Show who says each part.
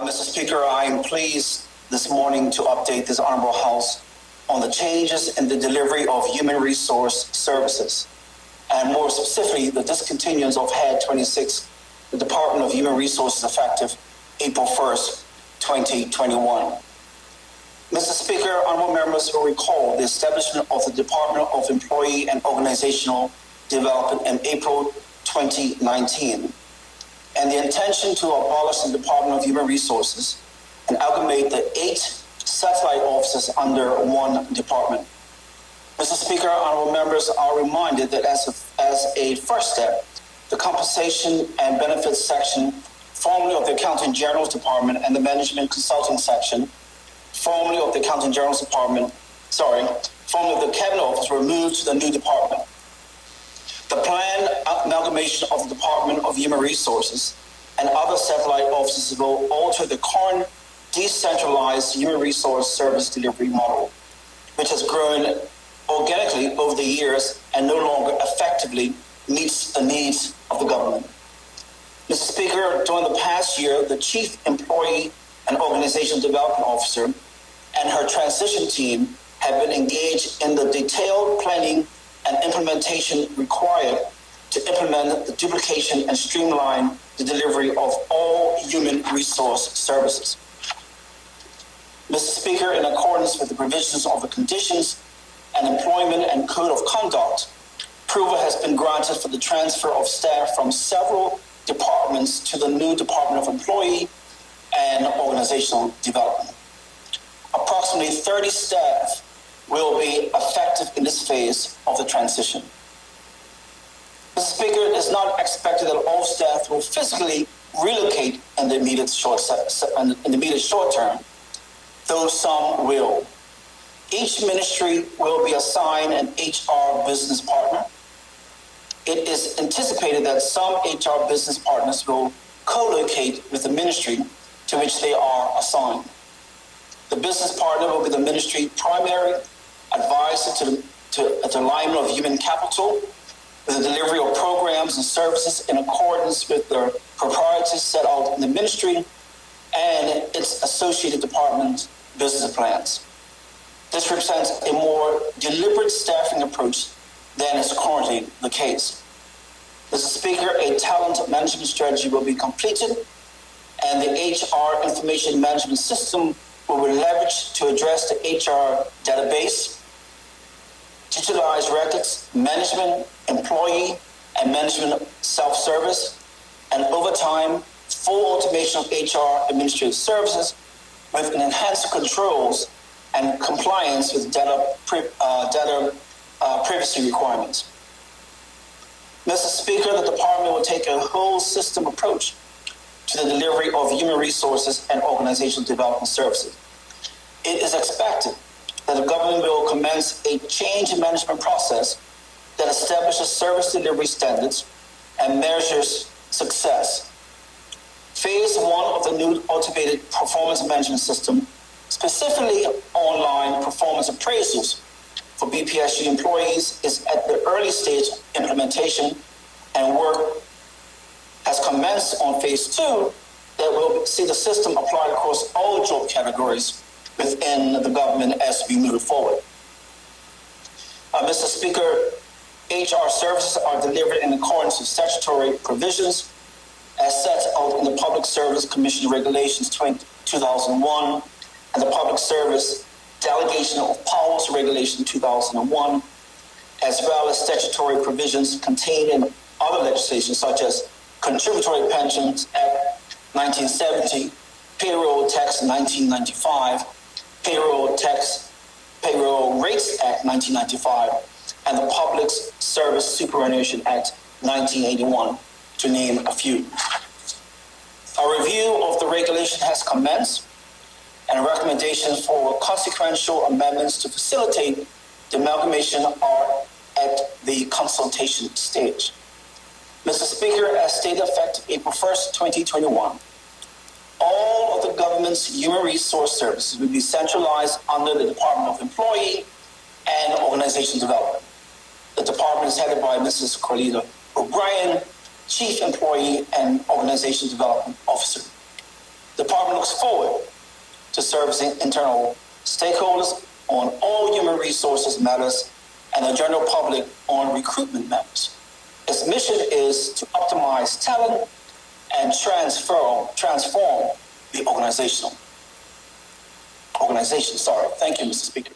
Speaker 1: Mr. Speaker, I am pleased this morning to update this Honorable House on the changes in the delivery of human resource services, and more specifically, the discontinuance of Head 26, the Department of Human Resources, effective April 1st, 2021. Mr. Speaker, honorable members will recall the establishment of the Department of Employee and Organizational Development in April 2019, and the intention to abolish the Department of Human Resources and amalgamate the 8 satellite offices under one department. Mr. Speaker, honorable members are reminded that as a first step, the Compensation and Benefits section, formerly of the Accounting General's Department, and the Management Consulting section, formerly of the Accounting General's Department, formerly of the Cabinet Office, were moved to the new department. The planned amalgamation of the Department of Human Resources and other satellite offices will alter the current decentralized human resource service delivery model, which has grown organically over the years and no longer effectively meets the needs of the government. Mr. Speaker, during the past year, the Chief Employee and Organizational Development Officer and her transition team have been engaged in the detailed planning and implementation required to implement the duplication and streamline the delivery of all human resource services. Mr. Speaker, in accordance with the provisions of the Conditions and Employment and Code of Conduct, approval has been granted for the transfer of staff from several departments to the new Department of Employee and Organizational Development. Approximately 30 staff will be effective in this phase of the transition. Mr. Speaker, it is not expected that all staff will physically relocate in the immediate short term, though some will. Each ministry will be assigned an HR business partner. It is anticipated that some HR business partners will co-locate with the ministry to which they are assigned. The business partner will be the ministry primary advisor to the alignment of human capital with the delivery of programs and services in accordance with the priorities set out in the ministry and its associated department business plans. This represents a more deliberate staffing approach than is currently the case. Mr. Speaker, a talent management strategy will be completed, and the HR information management system will be leveraged to address the HR database, digitalized records management, employee and management self-service, and over time, full automation of HR administrative services with enhanced controls and compliance with data privacy requirements. Mr. Speaker, the department will take a whole system approach to the delivery of human resources and organizational development services. It is expected that the government will commence a change in management process that establishes service delivery standards and measures success. Phase 1 of the new automated performance management system, specifically online performance appraisals for BPSU employees, is at the early stage implementation, and work has commenced on phase 2 that will see the system applied across all job categories within the government as we move forward. Mr. Speaker, HR services are delivered in accordance with statutory provisions as set out in the Public Service Commission Regulations 2001 and the Public Service Delegation of Powers Regulation 2001, as well as statutory provisions contained in other legislation such as Contributory Pensions Act 1970, Payroll Tax 1995, Payroll Rates Act 1995, and the Public Service Superannuation Act 1981, to name a few. A review of the regulation has commenced, and recommendations for consequential amendments to facilitate the amalgamation are at the consultation stage. Mr. Speaker, as stated effective April 1st, 2021, all of the government's human resource services will be centralized under the Department of Employee and Organizational Development. The department is headed by Mrs. Corlita O'Brien, Chief Employee and Organizational Development Officer. The department looks forward to servicing internal stakeholders on all human resources matters and the general public on recruitment matters. Its mission is to optimize talent and transform the organization. Thank you, Mr. Speaker.